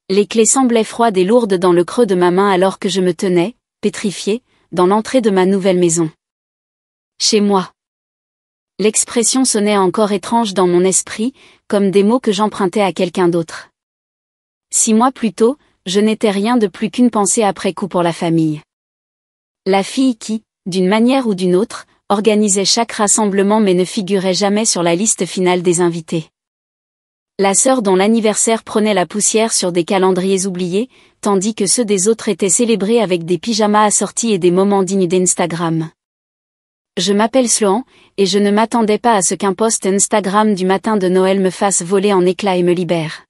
Les clés semblaient froides et lourdes dans le creux de ma main alors que je me tenais, pétrifiée, dans l'entrée de ma nouvelle maison. Chez moi. L'expression sonnait encore étrange dans mon esprit, comme des mots que j'empruntais à quelqu'un d'autre. 6 mois plus tôt, je n'étais rien de plus qu'une pensée après coup pour la famille. La fille qui, d'une manière ou d'une autre, organisait chaque rassemblement mais ne figurait jamais sur la liste finale des invités. La sœur dont l'anniversaire prenait la poussière sur des calendriers oubliés, tandis que ceux des autres étaient célébrés avec des pyjamas assortis et des moments dignes d'Instagram. Je m'appelle Sloan, et je ne m'attendais pas à ce qu'un post Instagram du matin de Noël me fasse voler en éclats et me libère.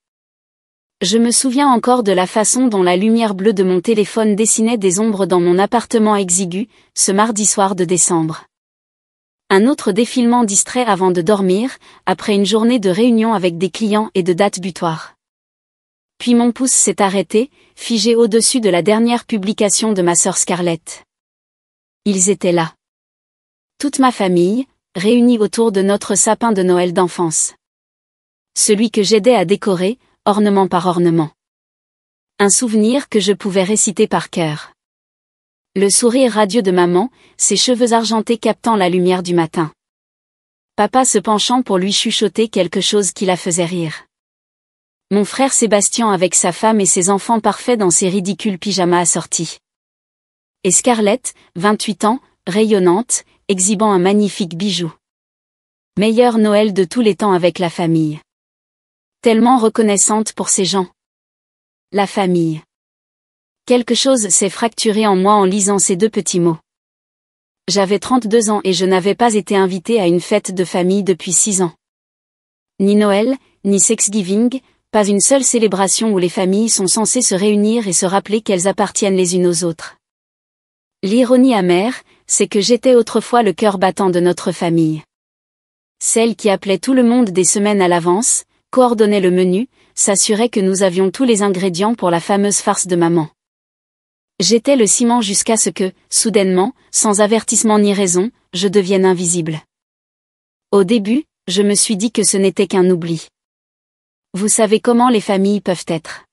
Je me souviens encore de la façon dont la lumière bleue de mon téléphone dessinait des ombres dans mon appartement exigu, ce mardi soir de décembre. Un autre défilement distrait avant de dormir, après une journée de réunion avec des clients et de dates butoirs. Puis mon pouce s'est arrêté, figé au-dessus de la dernière publication de ma sœur Scarlett. Ils étaient là. Toute ma famille, réunie autour de notre sapin de Noël d'enfance. Celui que j'aidais à décorer, ornement par ornement. Un souvenir que je pouvais réciter par cœur. Le sourire radieux de maman, ses cheveux argentés captant la lumière du matin. Papa se penchant pour lui chuchoter quelque chose qui la faisait rire. Mon frère Sébastien avec sa femme et ses enfants parfaits dans ses ridicules pyjamas assortis. Et Scarlett, 28 ans, rayonnante, exhibant un magnifique bijou. Meilleur Noël de tous les temps avec la famille. Tellement reconnaissante pour ces gens. La famille. Quelque chose s'est fracturé en moi en lisant ces 2 petits mots. J'avais 32 ans et je n'avais pas été invitée à une fête de famille depuis 6 ans. Ni Noël, ni Thanksgiving, pas une seule célébration où les familles sont censées se réunir et se rappeler qu'elles appartiennent les unes aux autres. L'ironie amère, c'est que j'étais autrefois le cœur battant de notre famille. Celle qui appelait tout le monde des semaines à l'avance, coordonnait le menu, s'assurait que nous avions tous les ingrédients pour la fameuse farce de maman. J'étais le ciment jusqu'à ce que, soudainement, sans avertissement ni raison, je devienne invisible. Au début, je me suis dit que ce n'était qu'un oubli. Vous savez comment les familles peuvent être.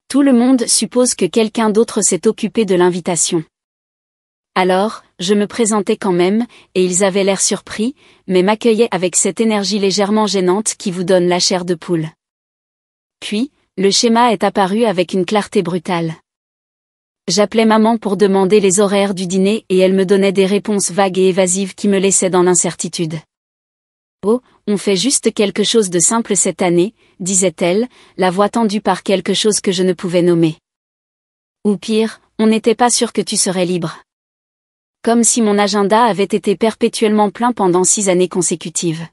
Tout le monde suppose que quelqu'un d'autre s'est occupé de l'invitation. Alors, je me présentais quand même, et ils avaient l'air surpris, mais m'accueillaient avec cette énergie légèrement gênante qui vous donne la chair de poule. Puis, le schéma est apparu avec une clarté brutale. J'appelais maman pour demander les horaires du dîner et elle me donnait des réponses vagues et évasives qui me laissaient dans l'incertitude. Oh, on fait juste quelque chose de simple cette année, disait-elle, la voix tendue par quelque chose que je ne pouvais nommer. Ou pire, on n'était pas sûr que tu serais libre. Comme si mon agenda avait été perpétuellement plein pendant 6 années consécutives.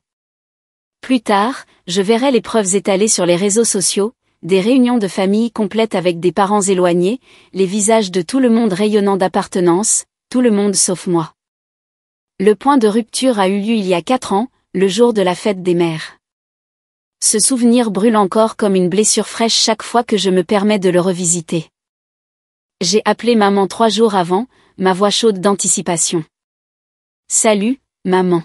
Plus tard, je verrais les preuves étalées sur les réseaux sociaux, des réunions de famille complètes avec des parents éloignés, les visages de tout le monde rayonnant d'appartenance, tout le monde sauf moi. Le point de rupture a eu lieu il y a 4 ans, le jour de la fête des mères. Ce souvenir brûle encore comme une blessure fraîche chaque fois que je me permets de le revisiter. J'ai appelé maman 3 jours avant, ma voix chaude d'anticipation. Salut, maman.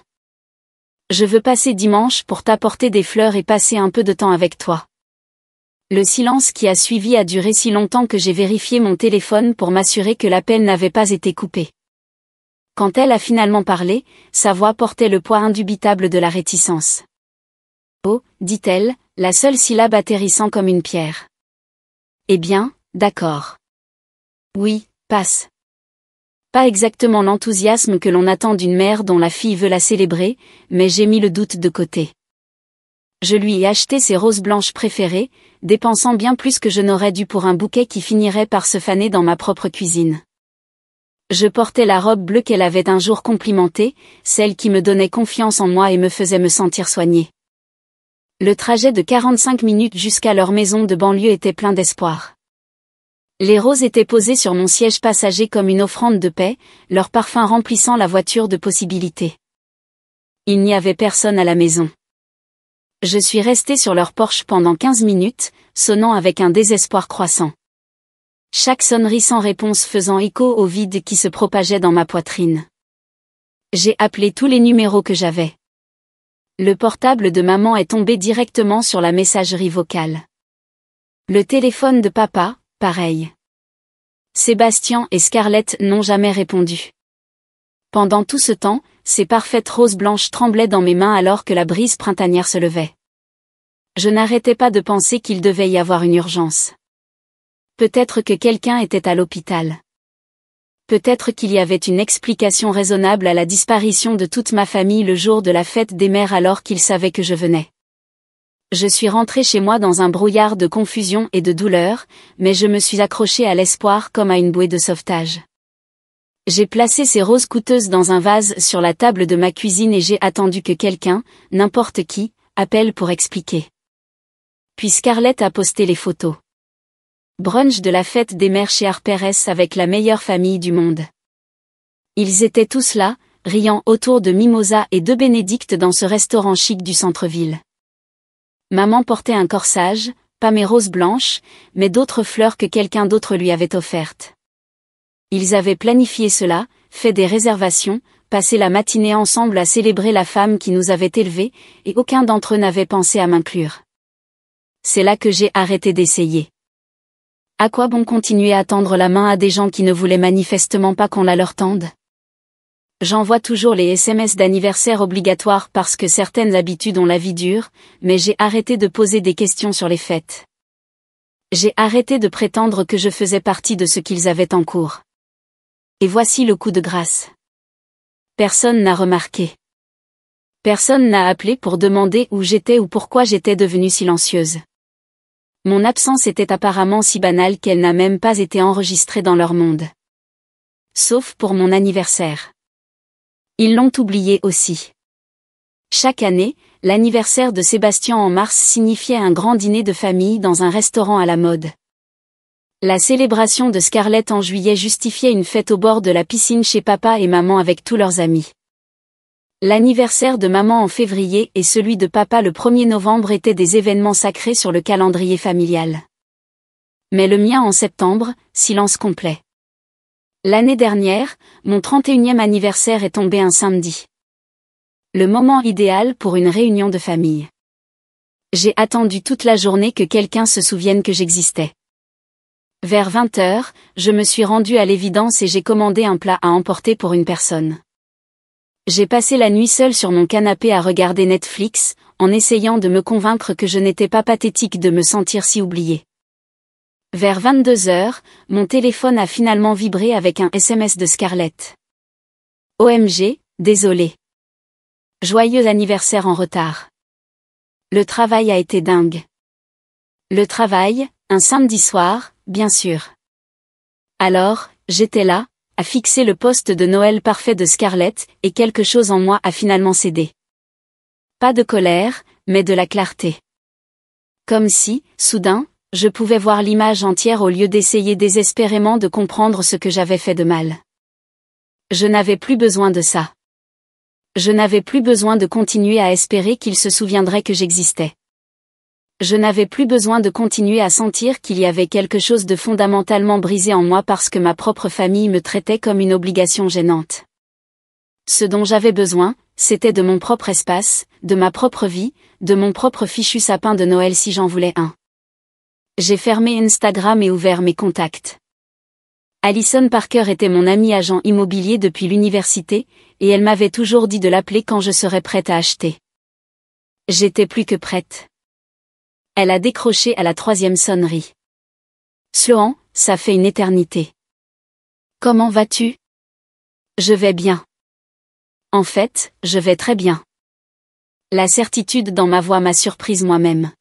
Je veux passer dimanche pour t'apporter des fleurs et passer un peu de temps avec toi. Le silence qui a suivi a duré si longtemps que j'ai vérifié mon téléphone pour m'assurer que l'appel n'avait pas été coupé. Quand elle a finalement parlé, sa voix portait le poids indubitable de la réticence. Oh, dit-elle, la seule syllabe atterrissant comme une pierre. Eh bien, d'accord. Oui, passe. Pas exactement l'enthousiasme que l'on attend d'une mère dont la fille veut la célébrer, mais j'ai mis le doute de côté. Je lui ai acheté ses roses blanches préférées, dépensant bien plus que je n'aurais dû pour un bouquet qui finirait par se faner dans ma propre cuisine. Je portais la robe bleue qu'elle avait un jour complimentée, celle qui me donnait confiance en moi et me faisait me sentir soignée. Le trajet de 45 minutes jusqu'à leur maison de banlieue était plein d'espoir. Les roses étaient posées sur mon siège passager comme une offrande de paix, leur parfum remplissant la voiture de possibilités. Il n'y avait personne à la maison. Je suis restée sur leur porche pendant 15 minutes, sonnant avec un désespoir croissant. Chaque sonnerie sans réponse faisant écho au vide qui se propageait dans ma poitrine. J'ai appelé tous les numéros que j'avais. Le portable de maman est tombé directement sur la messagerie vocale. Le téléphone de papa, pareil. Sébastien et Scarlett n'ont jamais répondu. Pendant tout ce temps, ces parfaites roses blanches tremblaient dans mes mains alors que la brise printanière se levait. Je n'arrêtais pas de penser qu'il devait y avoir une urgence. Peut-être que quelqu'un était à l'hôpital. Peut-être qu'il y avait une explication raisonnable à la disparition de toute ma famille le jour de la fête des mères alors qu'ils savaient que je venais. Je suis rentrée chez moi dans un brouillard de confusion et de douleur, mais je me suis accrochée à l'espoir comme à une bouée de sauvetage. J'ai placé ces roses coûteuses dans un vase sur la table de ma cuisine et j'ai attendu que quelqu'un, n'importe qui, appelle pour expliquer. Puis Scarlett a posté les photos. Brunch de la fête des mères chez Harper's avec la meilleure famille du monde. Ils étaient tous là, riant autour de mimosas et de bénédictes dans ce restaurant chic du centre-ville. Maman portait un corsage, pas mes roses blanches, mais d'autres fleurs que quelqu'un d'autre lui avait offertes. Ils avaient planifié cela, fait des réservations, passé la matinée ensemble à célébrer la femme qui nous avait élevés, et aucun d'entre eux n'avait pensé à m'inclure. C'est là que j'ai arrêté d'essayer. À quoi bon continuer à tendre la main à des gens qui ne voulaient manifestement pas qu'on la leur tende ? J'envoie toujours les SMS d'anniversaire obligatoires parce que certaines habitudes ont la vie dure, mais j'ai arrêté de poser des questions sur les fêtes. J'ai arrêté de prétendre que je faisais partie de ce qu'ils avaient en cours. Et voici le coup de grâce. Personne n'a remarqué. Personne n'a appelé pour demander où j'étais ou pourquoi j'étais devenue silencieuse. Mon absence était apparemment si banale qu'elle n'a même pas été enregistrée dans leur monde. Sauf pour mon anniversaire. Ils l'ont oublié aussi. Chaque année, l'anniversaire de Sébastien en mars signifiait un grand dîner de famille dans un restaurant à la mode. La célébration de Scarlett en juillet justifiait une fête au bord de la piscine chez papa et maman avec tous leurs amis. L'anniversaire de maman en février et celui de papa le 1er novembre étaient des événements sacrés sur le calendrier familial. Mais le mien en septembre, silence complet. L'année dernière, mon 31e anniversaire est tombé un samedi. Le moment idéal pour une réunion de famille. J'ai attendu toute la journée que quelqu'un se souvienne que j'existais. Vers 20h, je me suis rendue à l'évidence et j'ai commandé un plat à emporter pour une personne. J'ai passé la nuit seule sur mon canapé à regarder Netflix, en essayant de me convaincre que je n'étais pas pathétique de me sentir si oubliée. Vers 22h, mon téléphone a finalement vibré avec un SMS de Scarlett. OMG, désolé. Joyeux anniversaire en retard. Le travail a été dingue. Le travail, un samedi soir, bien sûr. Alors, j'étais là, à fixer le poste de Noël parfait de Scarlett, et quelque chose en moi a finalement cédé. Pas de colère, mais de la clarté. Comme si, soudain, je pouvais voir l'image entière au lieu d'essayer désespérément de comprendre ce que j'avais fait de mal. Je n'avais plus besoin de ça. Je n'avais plus besoin de continuer à espérer qu'il se souviendrait que j'existais. Je n'avais plus besoin de continuer à sentir qu'il y avait quelque chose de fondamentalement brisé en moi parce que ma propre famille me traitait comme une obligation gênante. Ce dont j'avais besoin, c'était de mon propre espace, de ma propre vie, de mon propre fichu sapin de Noël si j'en voulais un. J'ai fermé Instagram et ouvert mes contacts. Alison Parker était mon amie agent immobilier depuis l'université, et elle m'avait toujours dit de l'appeler quand je serais prête à acheter. J'étais plus que prête. Elle a décroché à la 3e sonnerie. Sloan, ça fait une éternité. Comment vas-tu? Je vais bien. En fait, je vais très bien. La certitude dans ma voix m'a surprise moi-même.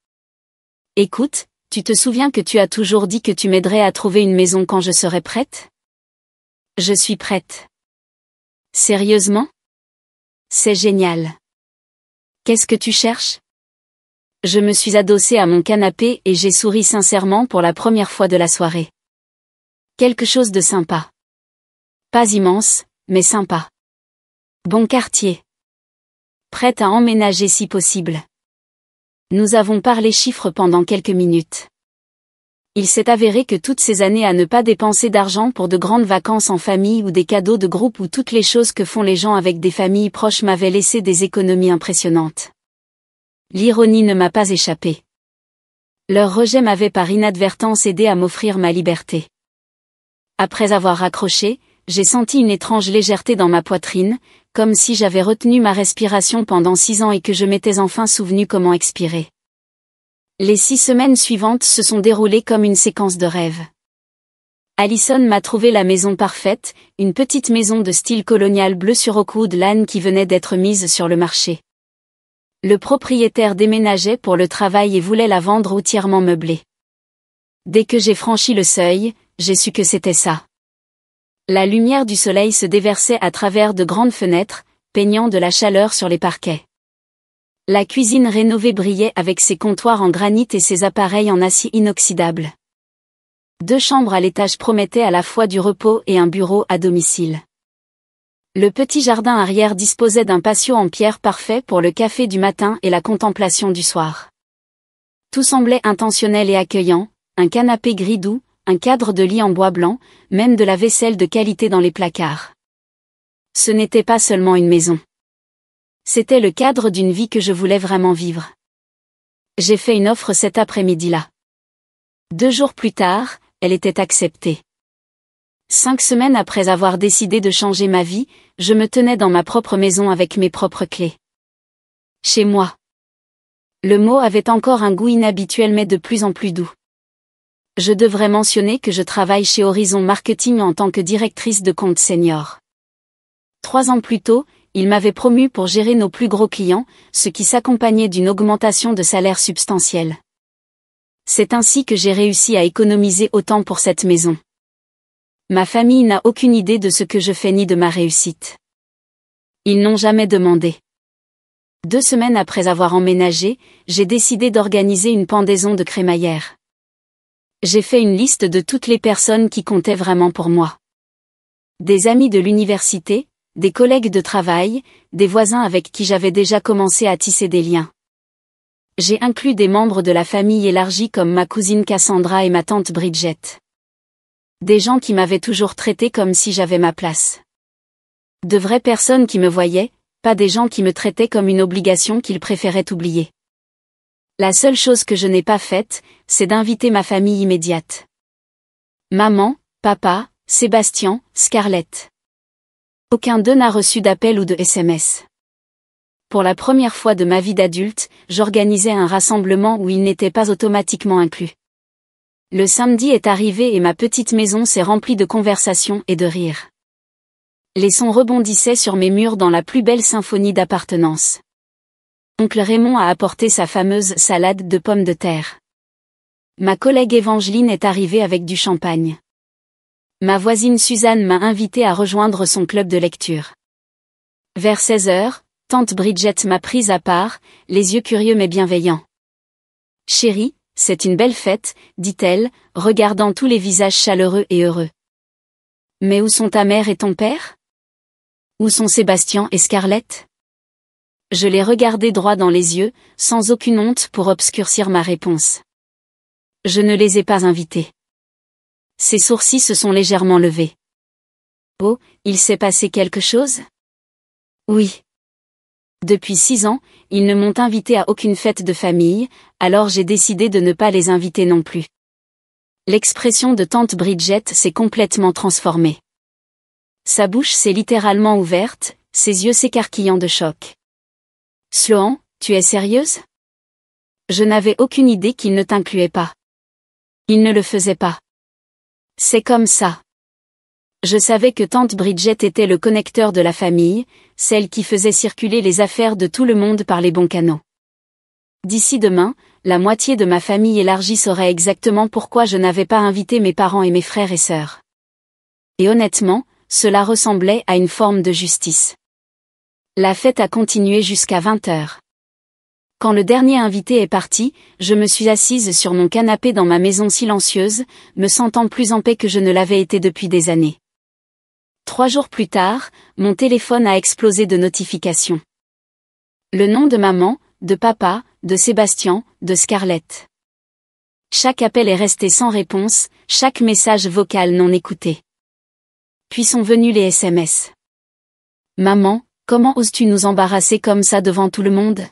Écoute, tu te souviens que tu as toujours dit que tu m'aiderais à trouver une maison quand je serais prête? Je suis prête. Sérieusement? C'est génial. Qu'est-ce que tu cherches? Je me suis adossée à mon canapé et j'ai souri sincèrement pour la première fois de la soirée. Quelque chose de sympa. Pas immense, mais sympa. Bon quartier. Prête à emménager si possible. Nous avons parlé chiffres pendant quelques minutes. Il s'est avéré que toutes ces années à ne pas dépenser d'argent pour de grandes vacances en famille ou des cadeaux de groupe ou toutes les choses que font les gens avec des familles proches m'avaient laissé des économies impressionnantes. L'ironie ne m'a pas échappé. Leur rejet m'avait par inadvertance aidé à m'offrir ma liberté. Après avoir raccroché, j'ai senti une étrange légèreté dans ma poitrine, comme si j'avais retenu ma respiration pendant 6 ans et que je m'étais enfin souvenu comment expirer. Les 6 semaines suivantes se sont déroulées comme une séquence de rêves. Allison m'a trouvé la maison parfaite, une petite maison de style colonial bleu sur Oakwood Lane qui venait d'être mise sur le marché. Le propriétaire déménageait pour le travail et voulait la vendre entièrement meublée. Dès que j'ai franchi le seuil, j'ai su que c'était ça. La lumière du soleil se déversait à travers de grandes fenêtres, peignant de la chaleur sur les parquets. La cuisine rénovée brillait avec ses comptoirs en granit et ses appareils en acier inoxydable. 2 chambres à l'étage promettaient à la fois du repos et un bureau à domicile. Le petit jardin arrière disposait d'un patio en pierre parfait pour le café du matin et la contemplation du soir. Tout semblait intentionnel et accueillant, un canapé gris doux, un cadre de lit en bois blanc, même de la vaisselle de qualité dans les placards. Ce n'était pas seulement une maison. C'était le cadre d'une vie que je voulais vraiment vivre. J'ai fait une offre cet après-midi-là. 2 jours plus tard, elle était acceptée. 5 semaines après avoir décidé de changer ma vie, je me tenais dans ma propre maison avec mes propres clés. Chez moi. Le mot avait encore un goût inhabituel mais de plus en plus doux. Je devrais mentionner que je travaille chez Horizon Marketing en tant que directrice de compte senior. 3 ans plus tôt, il m'avait promu pour gérer nos plus gros clients, ce qui s'accompagnait d'une augmentation de salaire substantielle. C'est ainsi que j'ai réussi à économiser autant pour cette maison. Ma famille n'a aucune idée de ce que je fais ni de ma réussite. Ils n'ont jamais demandé. 2 semaines après avoir emménagé, j'ai décidé d'organiser une pendaison de crémaillère. J'ai fait une liste de toutes les personnes qui comptaient vraiment pour moi. Des amis de l'université, des collègues de travail, des voisins avec qui j'avais déjà commencé à tisser des liens. J'ai inclus des membres de la famille élargie comme ma cousine Cassandra et ma tante Bridget. Des gens qui m'avaient toujours traité comme si j'avais ma place. De vraies personnes qui me voyaient, pas des gens qui me traitaient comme une obligation qu'ils préféraient oublier. La seule chose que je n'ai pas faite, c'est d'inviter ma famille immédiate. Maman, papa, Sébastien, Scarlett. Aucun d'eux n'a reçu d'appel ou de SMS. Pour la première fois de ma vie d'adulte, j'organisais un rassemblement où ils n'étaient pas automatiquement inclus. Le samedi est arrivé et ma petite maison s'est remplie de conversations et de rires. Les sons rebondissaient sur mes murs dans la plus belle symphonie d'appartenance. Oncle Raymond a apporté sa fameuse salade de pommes de terre. Ma collègue Évangeline est arrivée avec du champagne. Ma voisine Suzanne m'a invité à rejoindre son club de lecture. Vers 16 heures, tante Bridget m'a prise à part, les yeux curieux mais bienveillants. « Chérie, c'est une belle fête, dit-elle, regardant tous les visages chaleureux et heureux. Mais où sont ta mère et ton père? Où sont Sébastien et Scarlett? Je les regardai droit dans les yeux, sans aucune honte pour obscurcir ma réponse. Je ne les ai pas invités. Ses sourcils se sont légèrement levés. Oh, il s'est passé quelque chose? Oui. Depuis 6 ans, ils ne m'ont invité à aucune fête de famille, alors j'ai décidé de ne pas les inviter non plus. L'expression de tante Bridget s'est complètement transformée. Sa bouche s'est littéralement ouverte, ses yeux s'écarquillant de choc. Sloan, tu es sérieuse? Je n'avais aucune idée qu'il ne t'incluait pas. Il ne le faisait pas. C'est comme ça. Je savais que tante Bridget était le connecteur de la famille, celle qui faisait circuler les affaires de tout le monde par les bons canaux. D'ici demain, la moitié de ma famille élargie saurait exactement pourquoi je n'avais pas invité mes parents et mes frères et sœurs. Et honnêtement, cela ressemblait à une forme de justice. La fête a continué jusqu'à 20 heures. Quand le dernier invité est parti, je me suis assise sur mon canapé dans ma maison silencieuse, me sentant plus en paix que je ne l'avais été depuis des années. 3 jours plus tard, mon téléphone a explosé de notifications. Le nom de maman, de papa, de Sébastien, de Scarlett. Chaque appel est resté sans réponse, chaque message vocal non écouté. Puis sont venus les SMS. Maman, comment oses-tu nous embarrasser comme ça devant tout le monde?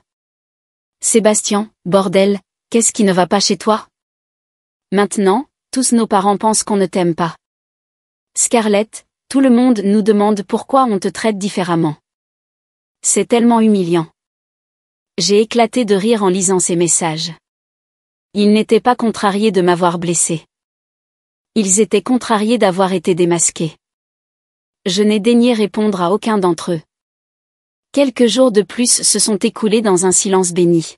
Sébastien, bordel, Qu'est-ce qui ne va pas chez toi? Maintenant, tous nos parents pensent qu'on ne t'aime pas. Scarlett, tout le monde nous demande pourquoi on te traite différemment. C'est tellement humiliant. J'ai éclaté de rire en lisant ces messages. Ils n'étaient pas contrariés de m'avoir blessé. Ils étaient contrariés d'avoir été démasqués. Je n'ai daigné répondre à aucun d'entre eux. Quelques jours de plus se sont écoulés dans un silence béni.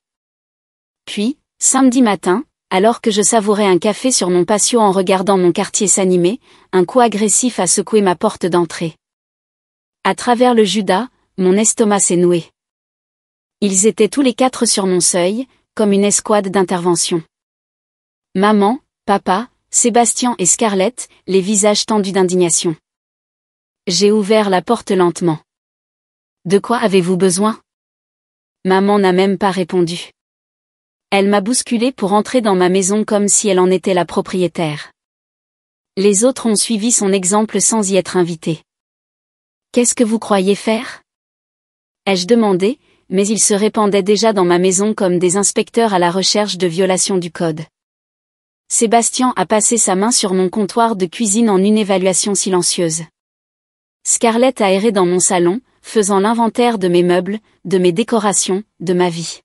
Puis, samedi matin, alors que je savourais un café sur mon patio en regardant mon quartier s'animer, un coup agressif a secoué ma porte d'entrée. À travers le Judas, mon estomac s'est noué. Ils étaient tous les 4 sur mon seuil, comme une escouade d'intervention. Maman, papa, Sébastien et Scarlett, les visages tendus d'indignation. J'ai ouvert la porte lentement. De quoi avez-vous besoin? Maman n'a même pas répondu. Elle m'a bousculé pour entrer dans ma maison comme si elle en était la propriétaire. Les autres ont suivi son exemple sans y être invités. Qu'est-ce que vous croyez faire? Ai-je demandé, mais ils se répandaient déjà dans ma maison comme des inspecteurs à la recherche de violations du code. Sébastien a passé sa main sur mon comptoir de cuisine en une évaluation silencieuse. Scarlett a erré dans mon salon, faisant l'inventaire de mes meubles, de mes décorations, de ma vie.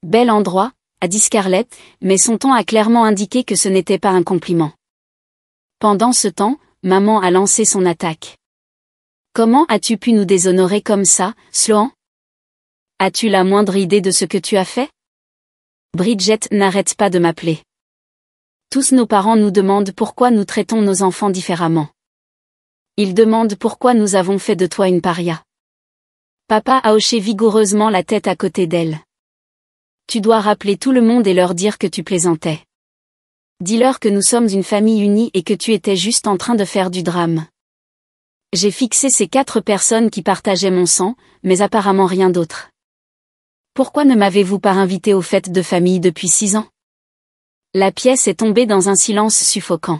Bel endroit, a dit Scarlett, mais son ton a clairement indiqué que ce n'était pas un compliment. Pendant ce temps, maman a lancé son attaque. Comment as-tu pu nous déshonorer comme ça, Sloan? As-tu la moindre idée de ce que tu as fait? Bridget n'arrête pas de m'appeler. Tous nos parents nous demandent pourquoi nous traitons nos enfants différemment. Ils demandent pourquoi nous avons fait de toi une paria. Papa a hoché vigoureusement la tête à côté d'elle. Tu dois rappeler tout le monde et leur dire que tu plaisantais. Dis-leur que nous sommes une famille unie et que tu étais juste en train de faire du drame. J'ai fixé ces 4 personnes qui partageaient mon sang, mais apparemment rien d'autre. Pourquoi ne m'avez-vous pas invité aux fêtes de famille depuis 6 ans? La pièce est tombée dans un silence suffocant.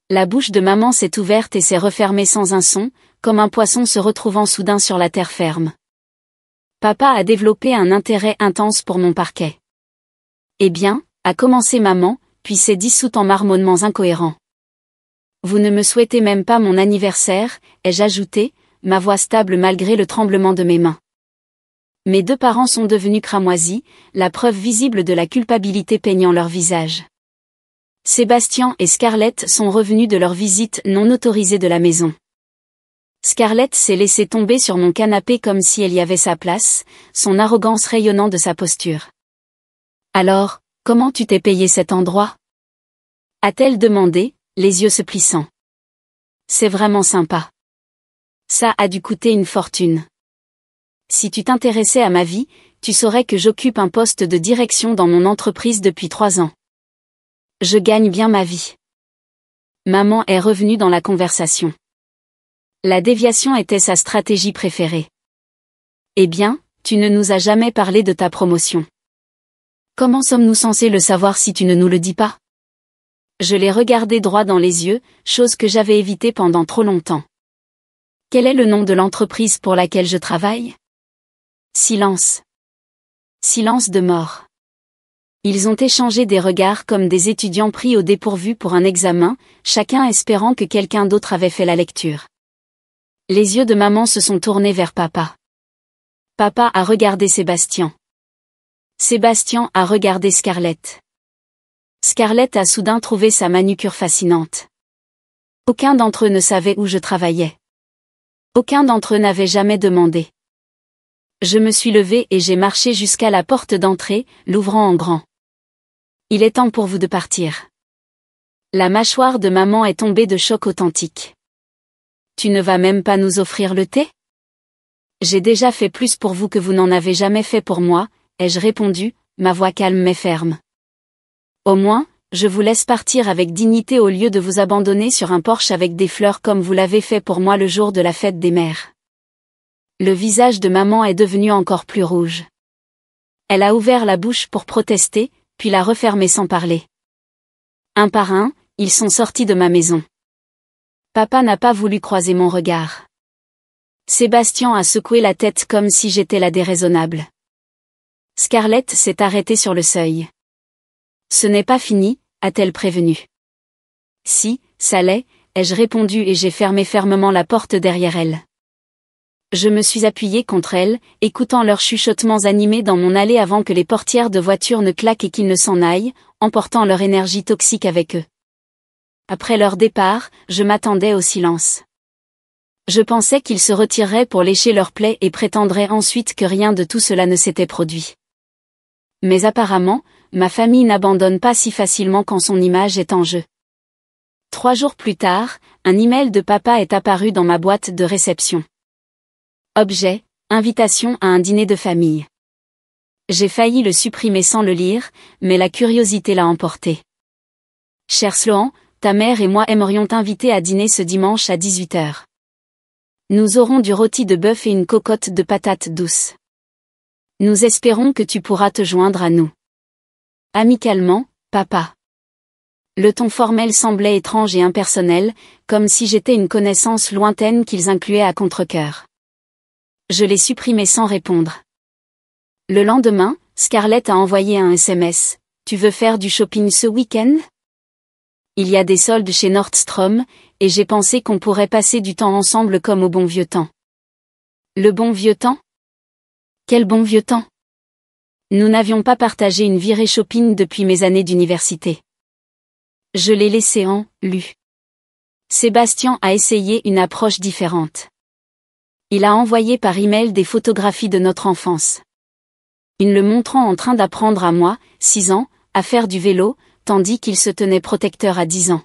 La bouche de maman s'est ouverte et s'est refermée sans un son, comme un poisson se retrouvant soudain sur la terre ferme. Papa a développé un intérêt intense pour mon parquet. Eh bien, a commencé maman, puis s'est dissoute en marmonnements incohérents. Vous ne me souhaitez même pas mon anniversaire, ai-je ajouté, ma voix stable malgré le tremblement de mes mains. Mes 2 parents sont devenus cramoisis, la preuve visible de la culpabilité peignant leur visage. Sébastien et Scarlett sont revenus de leur visite non autorisée de la maison. Scarlett s'est laissée tomber sur mon canapé comme si elle y avait sa place, son arrogance rayonnant de sa posture. Alors, comment tu t'es payé cet endroit? A-t-elle demandé, les yeux se plissant. C'est vraiment sympa. Ça a dû coûter une fortune. Si tu t'intéressais à ma vie, tu saurais que j'occupe un poste de direction dans mon entreprise depuis 3 ans. Je gagne bien ma vie. Maman est revenue dans la conversation. La déviation était sa stratégie préférée. Eh bien, tu ne nous as jamais parlé de ta promotion. Comment sommes-nous censés le savoir si tu ne nous le dis pas? Je l'ai regardé droit dans les yeux, chose que j'avais évitée pendant trop longtemps. Quel est le nom de l'entreprise pour laquelle je travaille? Silence. Silence de mort. Ils ont échangé des regards comme des étudiants pris au dépourvu pour un examen, chacun espérant que quelqu'un d'autre avait fait la lecture. Les yeux de maman se sont tournés vers papa. Papa a regardé Sébastien. Sébastien a regardé Scarlett. Scarlett a soudain trouvé sa manucure fascinante. Aucun d'entre eux ne savait où je travaillais. Aucun d'entre eux n'avait jamais demandé. Je me suis levée et j'ai marché jusqu'à la porte d'entrée, l'ouvrant en grand. Il est temps pour vous de partir. La mâchoire de maman est tombée de choc authentique. Tu ne vas même pas nous offrir le thé? J'ai déjà fait plus pour vous que vous n'en avez jamais fait pour moi, ai-je répondu, ma voix calme mais ferme. Au moins, je vous laisse partir avec dignité au lieu de vous abandonner sur un porche avec des fleurs comme vous l'avez fait pour moi le jour de la fête des mères. Le visage de maman est devenu encore plus rouge. Elle a ouvert la bouche pour protester, puis l'a refermée sans parler. Un par un, ils sont sortis de ma maison. Papa n'a pas voulu croiser mon regard. Sébastien a secoué la tête comme si j'étais la déraisonnable. Scarlett s'est arrêtée sur le seuil. Ce n'est pas fini, a-t-elle prévenu. Si, ça l'est, ai-je répondu et j'ai fermé fermement la porte derrière elle. Je me suis appuyée contre elle, écoutant leurs chuchotements animés dans mon allée avant que les portières de voiture ne claquent et qu'ils ne s'en aillent, emportant leur énergie toxique avec eux. Après leur départ, je m'attendais au silence. Je pensais qu'ils se retireraient pour lécher leurs plaies et prétendraient ensuite que rien de tout cela ne s'était produit. Mais apparemment, ma famille n'abandonne pas si facilement quand son image est en jeu. 3 jours plus tard, un email de papa est apparu dans ma boîte de réception. Objet, invitation à un dîner de famille. J'ai failli le supprimer sans le lire, mais la curiosité l'a emporté. Cher Sloan, ta mère et moi aimerions t'inviter à dîner ce dimanche à 18h. Nous aurons du rôti de bœuf et une cocotte de patates douces. Nous espérons que tu pourras te joindre à nous. Amicalement, papa. Le ton formel semblait étrange et impersonnel, comme si j'étais une connaissance lointaine qu'ils incluaient à contre-cœur. Je l'ai supprimé sans répondre. Le lendemain, Scarlett a envoyé un SMS. Tu veux faire du shopping ce week-end? Il y a des soldes chez Nordstrom, et j'ai pensé qu'on pourrait passer du temps ensemble comme au bon vieux temps. Le bon vieux temps? Quel bon vieux temps? Nous n'avions pas partagé une virée shopping depuis mes années d'université. Je l'ai laissé en lu. Sébastien a essayé une approche différente. Il a envoyé par email des photographies de notre enfance. Une le montrant en train d'apprendre à moi, 6 ans, à faire du vélo, tandis qu'il se tenait protecteur à 10 ans.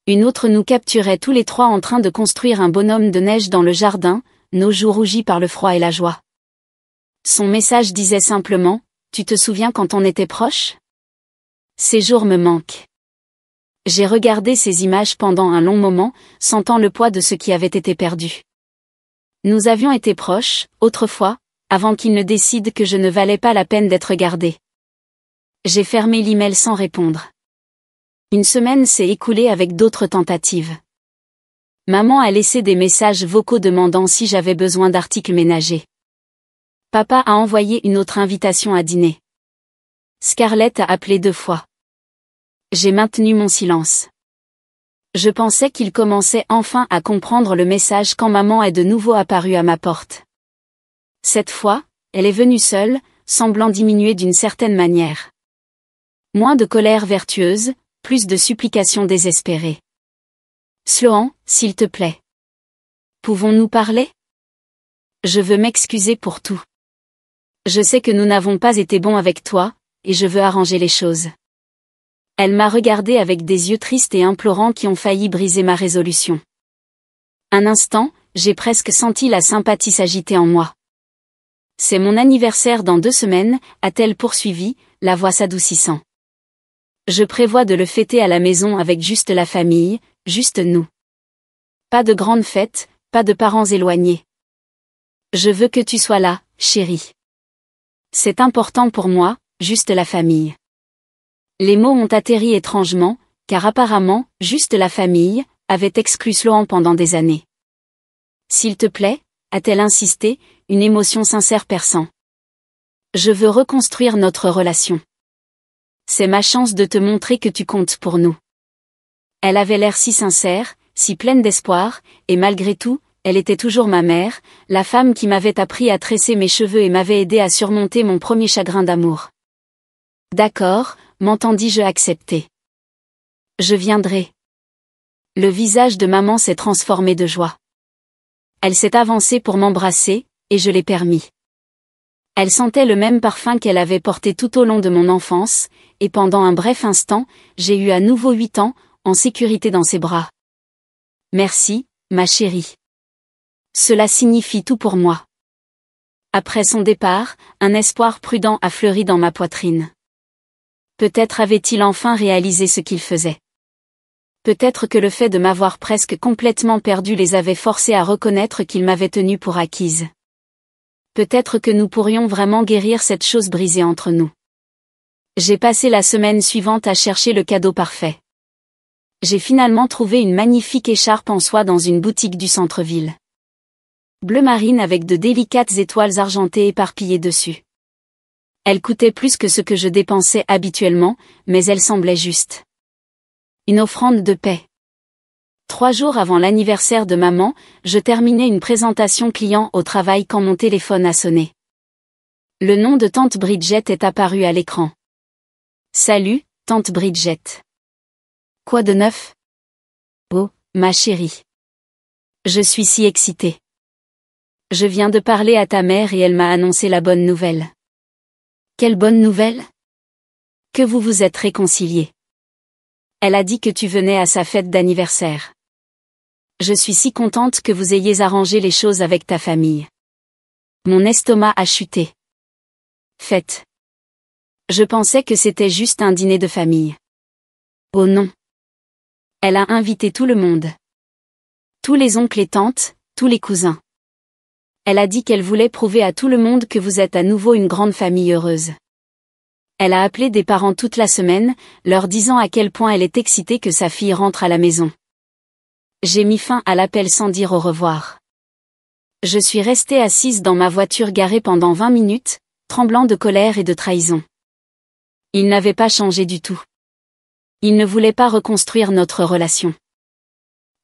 Une autre nous capturait tous les 3 en train de construire un bonhomme de neige dans le jardin, nos joues rougies par le froid et la joie. Son message disait simplement, « Tu te souviens quand on était proches ? Ces jours me manquent. » J'ai regardé ces images pendant un long moment, sentant le poids de ce qui avait été perdu. Nous avions été proches, autrefois, avant qu'il ne décide que je ne valais pas la peine d'être gardé. J'ai fermé l'email sans répondre. Une semaine s'est écoulée avec d'autres tentatives. Maman a laissé des messages vocaux demandant si j'avais besoin d'articles ménagers. Papa a envoyé une autre invitation à dîner. Scarlett a appelé 2 fois. J'ai maintenu mon silence. Je pensais qu'il commençait enfin à comprendre le message quand maman est de nouveau apparue à ma porte. Cette fois, elle est venue seule, semblant diminuer d'une certaine manière. Moins de colère vertueuse, plus de supplications désespérées. Sloan, s'il te plaît. Pouvons-nous parler? Je veux m'excuser pour tout. Je sais que nous n'avons pas été bons avec toi, et je veux arranger les choses. Elle m'a regardé avec des yeux tristes et implorants qui ont failli briser ma résolution. Un instant, j'ai presque senti la sympathie s'agiter en moi. C'est mon anniversaire dans 2 semaines, a-t-elle poursuivi, la voix s'adoucissant. Je prévois de le fêter à la maison avec juste la famille, juste nous. Pas de grande fête, pas de parents éloignés. Je veux que tu sois là, chérie. C'est important pour moi, juste la famille. Les mots ont atterri étrangement, car apparemment, juste la famille, avait exclu Sloan pendant des années. S'il te plaît, a-t-elle insisté, une émotion sincère perçant. Je veux reconstruire notre relation. C'est ma chance de te montrer que tu comptes pour nous. Elle avait l'air si sincère, si pleine d'espoir, et malgré tout, elle était toujours ma mère, la femme qui m'avait appris à tresser mes cheveux et m'avait aidé à surmonter mon premier chagrin d'amour. D'accord, m'entendis-je accepter. Je viendrai. Le visage de maman s'est transformé de joie. Elle s'est avancée pour m'embrasser, et je l'ai permis. Elle sentait le même parfum qu'elle avait porté tout au long de mon enfance, et pendant un bref instant, j'ai eu à nouveau 8 ans, en sécurité dans ses bras. Merci, ma chérie. Cela signifie tout pour moi. Après son départ, un espoir prudent a fleuri dans ma poitrine. Peut-être avait-il enfin réalisé ce qu'il faisait. Peut-être que le fait de m'avoir presque complètement perdu les avait forcés à reconnaître qu'ils m'avaient tenue pour acquise. Peut-être que nous pourrions vraiment guérir cette chose brisée entre nous. J'ai passé la semaine suivante à chercher le cadeau parfait. J'ai finalement trouvé une magnifique écharpe en soie dans une boutique du centre-ville. Bleu marine avec de délicates étoiles argentées éparpillées dessus. Elle coûtait plus que ce que je dépensais habituellement, mais elle semblait juste. Une offrande de paix. 3 jours avant l'anniversaire de maman, je terminais une présentation client au travail quand mon téléphone a sonné. Le nom de tante Bridget est apparu à l'écran. Salut, tante Bridget. Quoi de neuf? Oh, ma chérie. Je suis si excitée. Je viens de parler à ta mère et elle m'a annoncé la bonne nouvelle. Quelle bonne nouvelle? Que vous vous êtes réconciliés. Elle a dit que tu venais à sa fête d'anniversaire. Je suis si contente que vous ayez arrangé les choses avec ta famille. Mon estomac a chuté. Fête. Je pensais que c'était juste un dîner de famille. Oh non. Elle a invité tout le monde. Tous les oncles et tantes, tous les cousins. Elle a dit qu'elle voulait prouver à tout le monde que vous êtes à nouveau une grande famille heureuse. Elle a appelé des parents toute la semaine, leur disant à quel point elle est excitée que sa fille rentre à la maison. J'ai mis fin à l'appel sans dire au revoir. Je suis restée assise dans ma voiture garée pendant 20 minutes, tremblant de colère et de trahison. Il n'avait pas changé du tout. Il ne voulait pas reconstruire notre relation.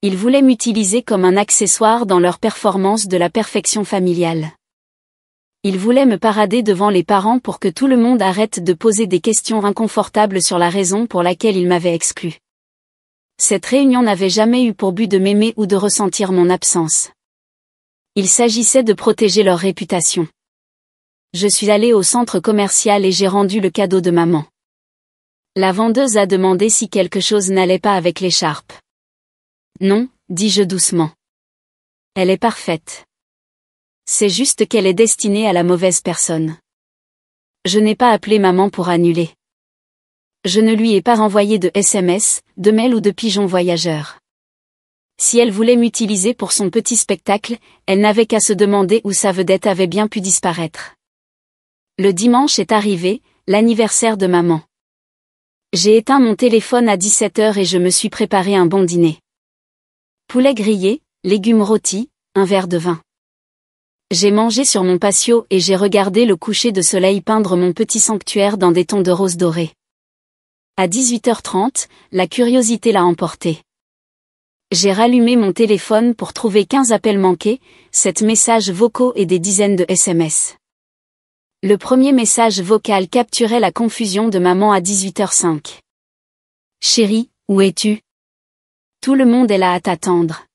Il voulait m'utiliser comme un accessoire dans leur performance de la perfection familiale. Il voulait me parader devant les parents pour que tout le monde arrête de poser des questions inconfortables sur la raison pour laquelle il m'avait exclu. Cette réunion n'avait jamais eu pour but de m'aimer ou de ressentir mon absence. Il s'agissait de protéger leur réputation. Je suis allée au centre commercial et j'ai rendu le cadeau de maman. La vendeuse a demandé si quelque chose n'allait pas avec l'écharpe. Non, dis-je doucement. Elle est parfaite. C'est juste qu'elle est destinée à la mauvaise personne. Je n'ai pas appelé maman pour annuler. Je ne lui ai pas envoyé de SMS, de mail ou de pigeon voyageur. Si elle voulait m'utiliser pour son petit spectacle, elle n'avait qu'à se demander où sa vedette avait bien pu disparaître. Le dimanche est arrivé, l'anniversaire de maman. J'ai éteint mon téléphone à 17h et je me suis préparé un bon dîner. Poulet grillé, légumes rôtis, un verre de vin. J'ai mangé sur mon patio et j'ai regardé le coucher de soleil peindre mon petit sanctuaire dans des tons de rose doré. À 18h30, la curiosité l'a emporté. J'ai rallumé mon téléphone pour trouver 15 appels manqués, 7 messages vocaux et des dizaines de SMS. Le premier message vocal capturait la confusion de maman à 18h05. Chérie, où es-tu? Tout le monde est là à t'attendre.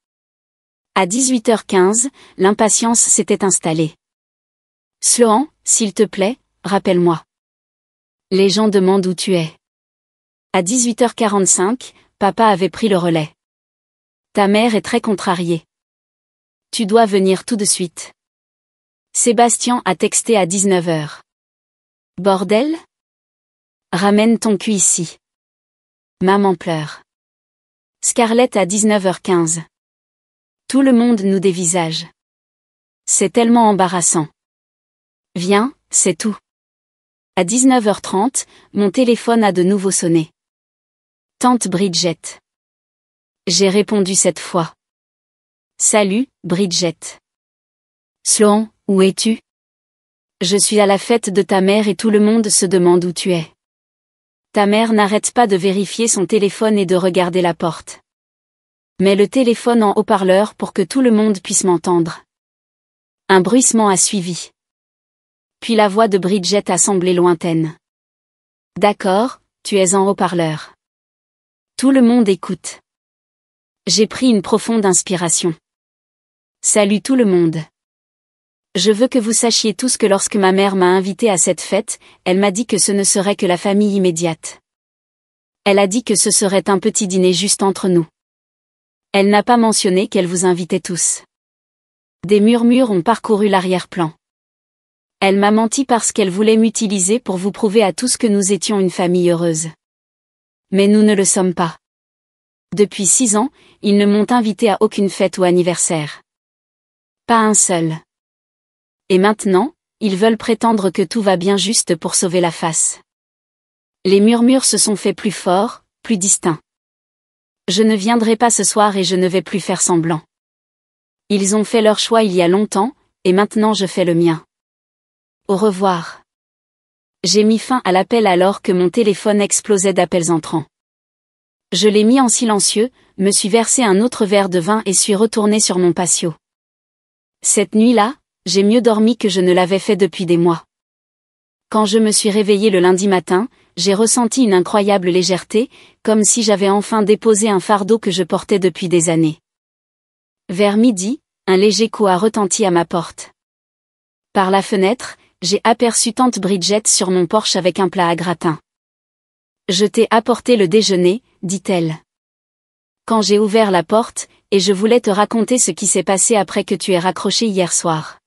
À 18h15, l'impatience s'était installée. Sloan, s'il te plaît, rappelle-moi. Les gens demandent où tu es. À 18h45, papa avait pris le relais. Ta mère est très contrariée. Tu dois venir tout de suite. Sébastien a texté à 19h. Bordel? Ramène ton cul ici. Maman pleure. Scarlett à 19h15. Tout le monde nous dévisage. C'est tellement embarrassant. Viens, c'est tout. À 19h30, mon téléphone a de nouveau sonné. Tante Bridget. J'ai répondu cette fois. Salut, Bridget. Sloan, où es-tu? Je suis à la fête de ta mère et tout le monde se demande où tu es. Ta mère n'arrête pas de vérifier son téléphone et de regarder la porte. Mets le téléphone en haut-parleur pour que tout le monde puisse m'entendre. Un bruissement a suivi. Puis la voix de Bridget a semblé lointaine. D'accord, tu es en haut-parleur. Tout le monde écoute. J'ai pris une profonde inspiration. Salut tout le monde. Je veux que vous sachiez tous que lorsque ma mère m'a invité à cette fête, elle m'a dit que ce ne serait que la famille immédiate. Elle a dit que ce serait un petit dîner juste entre nous. Elle n'a pas mentionné qu'elle vous invitait tous. Des murmures ont parcouru l'arrière-plan. Elle m'a menti parce qu'elle voulait m'utiliser pour vous prouver à tous que nous étions une famille heureuse. Mais nous ne le sommes pas. Depuis 6 ans, ils ne m'ont invité à aucune fête ou anniversaire. Pas un seul. Et maintenant, ils veulent prétendre que tout va bien juste pour sauver la face. Les murmures se sont faits plus forts, plus distincts. Je ne viendrai pas ce soir et je ne vais plus faire semblant. Ils ont fait leur choix il y a longtemps, et maintenant je fais le mien. Au revoir. J'ai mis fin à l'appel alors que mon téléphone explosait d'appels entrants. Je l'ai mis en silencieux, me suis versé un autre verre de vin et suis retourné sur mon patio. Cette nuit-là, j'ai mieux dormi que je ne l'avais fait depuis des mois. Quand je me suis réveillé le lundi matin, j'ai ressenti une incroyable légèreté, comme si j'avais enfin déposé un fardeau que je portais depuis des années. Vers midi, un léger coup a retenti à ma porte. Par la fenêtre, j'ai aperçu tante Bridget sur mon porche avec un plat à gratin. « Je t'ai apporté le déjeuner », dit-elle. Quand j'ai ouvert la porte, et je voulais te raconter ce qui s'est passé après que tu aies raccroché hier soir.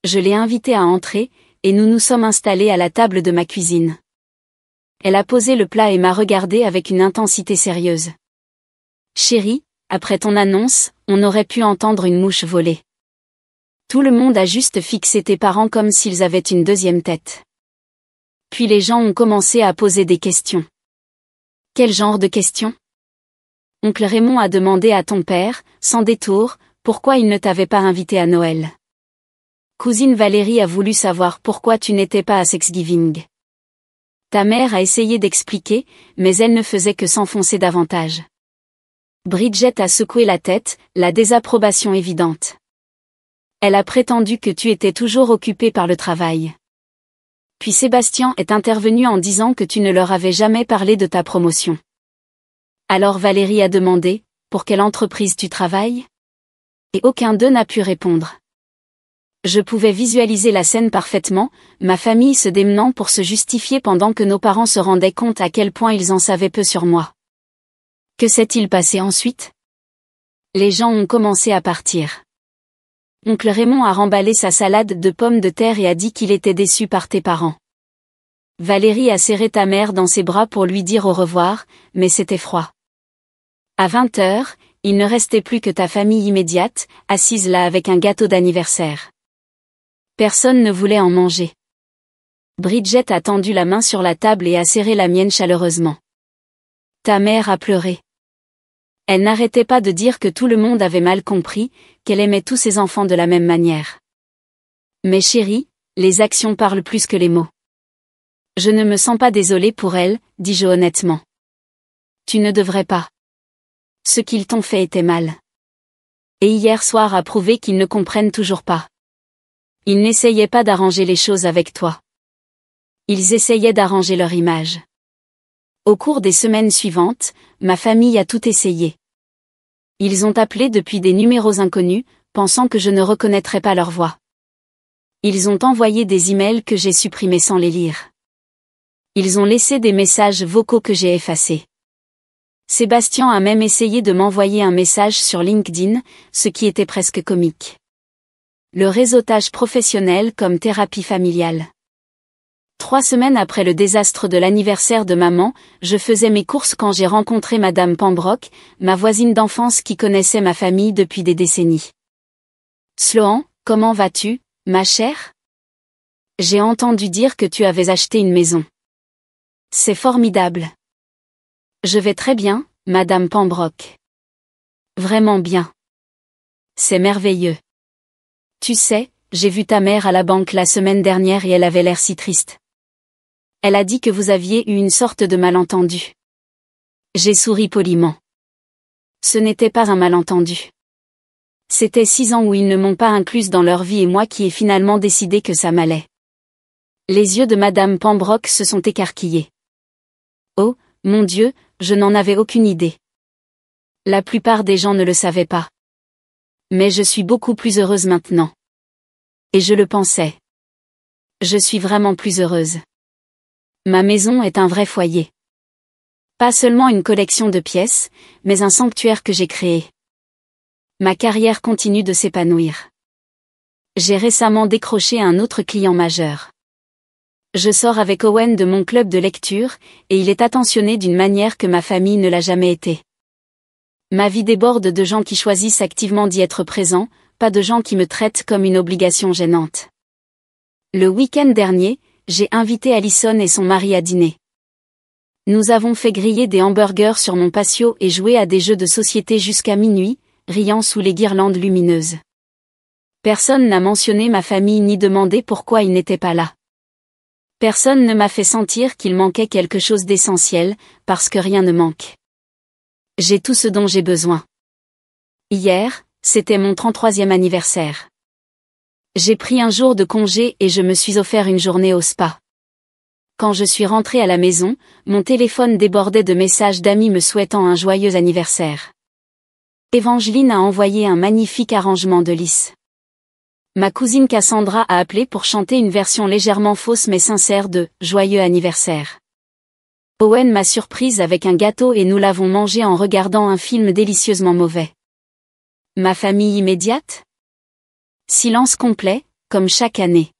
Je l'ai invitée à entrer, et nous nous sommes installés à la table de ma cuisine. Elle a posé le plat et m'a regardé avec une intensité sérieuse. « Chérie, après ton annonce, on aurait pu entendre une mouche voler. Tout le monde a juste fixé tes parents comme s'ils avaient une deuxième tête. » Puis les gens ont commencé à poser des questions. Quel genre de questions? Oncle Raymond a demandé à ton père, sans détour, pourquoi il ne t'avait pas invité à Noël. Cousine Valérie a voulu savoir pourquoi tu n'étais pas à Thanksgiving. Ta mère a essayé d'expliquer, mais elle ne faisait que s'enfoncer davantage. Bridget a secoué la tête, la désapprobation évidente. Elle a prétendu que tu étais toujours occupé par le travail. Puis Sébastien est intervenu en disant que tu ne leur avais jamais parlé de ta promotion. Alors Valérie a demandé, pour quelle entreprise tu travailles? Et aucun d'eux n'a pu répondre. Je pouvais visualiser la scène parfaitement, ma famille se démenant pour se justifier pendant que nos parents se rendaient compte à quel point ils en savaient peu sur moi. Que s'est-il passé ensuite? Les gens ont commencé à partir. Oncle Raymond a remballé sa salade de pommes de terre et a dit qu'il était déçu par tes parents. Valérie a serré ta mère dans ses bras pour lui dire au revoir, mais c'était froid. À 20h, il ne restait plus que ta famille immédiate, assise là avec un gâteau d'anniversaire. Personne ne voulait en manger. Bridget a tendu la main sur la table et a serré la mienne chaleureusement. Ta mère a pleuré. Elle n'arrêtait pas de dire que tout le monde avait mal compris, qu'elle aimait tous ses enfants de la même manière. Mais chérie, les actions parlent plus que les mots. Je ne me sens pas désolée pour elle, dis-je honnêtement. Tu ne devrais pas. Ce qu'ils t'ont fait était mal. Et hier soir a prouvé qu'ils ne comprennent toujours pas. Ils n'essayaient pas d'arranger les choses avec toi. Ils essayaient d'arranger leur image. Au cours des semaines suivantes, ma famille a tout essayé. Ils ont appelé depuis des numéros inconnus, pensant que je ne reconnaîtrais pas leur voix. Ils ont envoyé des emails que j'ai supprimés sans les lire. Ils ont laissé des messages vocaux que j'ai effacés. Sébastien a même essayé de m'envoyer un message sur LinkedIn, ce qui était presque comique. Le réseautage professionnel comme thérapie familiale. 3 semaines après le désastre de l'anniversaire de maman, je faisais mes courses quand j'ai rencontré Madame Pembroke, ma voisine d'enfance qui connaissait ma famille depuis des décennies. Sloan, comment vas-tu, ma chère? J'ai entendu dire que tu avais acheté une maison. C'est formidable. Je vais très bien, Madame Pembroke. Vraiment bien. C'est merveilleux. Tu sais, j'ai vu ta mère à la banque la semaine dernière et elle avait l'air si triste. Elle a dit que vous aviez eu une sorte de malentendu. J'ai souri poliment. Ce n'était pas un malentendu. C'était 6 ans où ils ne m'ont pas incluse dans leur vie et moi qui ai finalement décidé que ça m'allait. Les yeux de Madame Pembroke se sont écarquillés. Oh, mon Dieu, je n'en avais aucune idée. La plupart des gens ne le savaient pas. Mais je suis beaucoup plus heureuse maintenant. Et je le pensais. Je suis vraiment plus heureuse. Ma maison est un vrai foyer. Pas seulement une collection de pièces, mais un sanctuaire que j'ai créé. Ma carrière continue de s'épanouir. J'ai récemment décroché un autre client majeur. Je sors avec Owen de mon club de lecture, et il est attentionné d'une manière que ma famille ne l'a jamais été. Ma vie déborde de gens qui choisissent activement d'y être présents, pas de gens qui me traitent comme une obligation gênante. Le week-end dernier, j'ai invité Alison et son mari à dîner. Nous avons fait griller des hamburgers sur mon patio et joué à des jeux de société jusqu'à minuit, riant sous les guirlandes lumineuses. Personne n'a mentionné ma famille ni demandé pourquoi ils n'étaient pas là. Personne ne m'a fait sentir qu'il manquait quelque chose d'essentiel, parce que rien ne manque. J'ai tout ce dont j'ai besoin. Hier, c'était mon 33e anniversaire. J'ai pris un jour de congé et je me suis offert une journée au spa. Quand je suis rentrée à la maison, mon téléphone débordait de messages d'amis me souhaitant un joyeux anniversaire. Évangeline a envoyé un magnifique arrangement de Lys. Ma cousine Cassandra a appelé pour chanter une version légèrement fausse mais sincère de « Joyeux anniversaire ». Owen m'a surprise avec un gâteau et nous l'avons mangé en regardant un film délicieusement mauvais. Ma famille immédiate ? Silence complet, comme chaque année.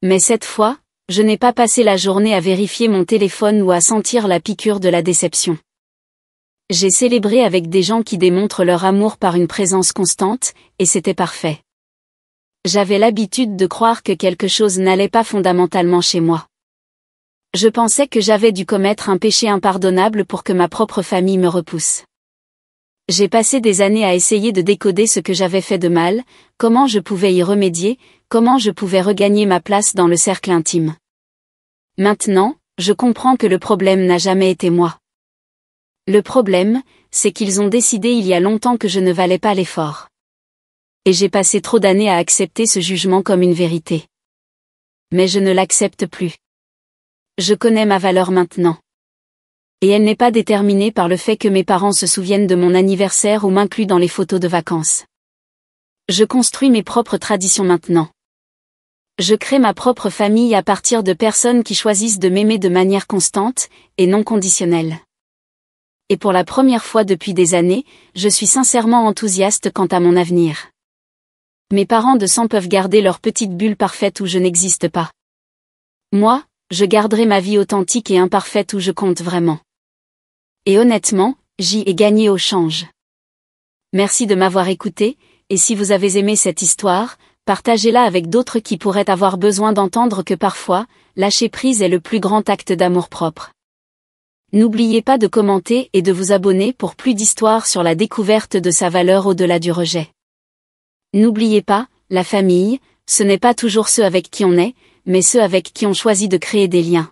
Mais cette fois, je n'ai pas passé la journée à vérifier mon téléphone ou à sentir la piqûre de la déception. J'ai célébré avec des gens qui démontrent leur amour par une présence constante, et c'était parfait. J'avais l'habitude de croire que quelque chose n'allait pas fondamentalement chez moi. Je pensais que j'avais dû commettre un péché impardonnable pour que ma propre famille me repousse. J'ai passé des années à essayer de décoder ce que j'avais fait de mal, comment je pouvais y remédier, comment je pouvais regagner ma place dans le cercle intime. Maintenant, je comprends que le problème n'a jamais été moi. Le problème, c'est qu'ils ont décidé il y a longtemps que je ne valais pas l'effort. Et j'ai passé trop d'années à accepter ce jugement comme une vérité. Mais je ne l'accepte plus. Je connais ma valeur maintenant. Et elle n'est pas déterminée par le fait que mes parents se souviennent de mon anniversaire ou m'incluent dans les photos de vacances. Je construis mes propres traditions maintenant. Je crée ma propre famille à partir de personnes qui choisissent de m'aimer de manière constante, et non conditionnelle. Et pour la première fois depuis des années, je suis sincèrement enthousiaste quant à mon avenir. Mes parents de sang peuvent garder leur petite bulle parfaite où je n'existe pas. Moi, je garderai ma vie authentique et imparfaite où je compte vraiment. Et honnêtement, j'y ai gagné au change. Merci de m'avoir écouté, et si vous avez aimé cette histoire, partagez-la avec d'autres qui pourraient avoir besoin d'entendre que parfois, lâcher prise est le plus grand acte d'amour-propre. N'oubliez pas de commenter et de vous abonner pour plus d'histoires sur la découverte de sa valeur au-delà du rejet. N'oubliez pas, la famille, ce n'est pas toujours ceux avec qui on est, mais ceux avec qui on choisit de créer des liens.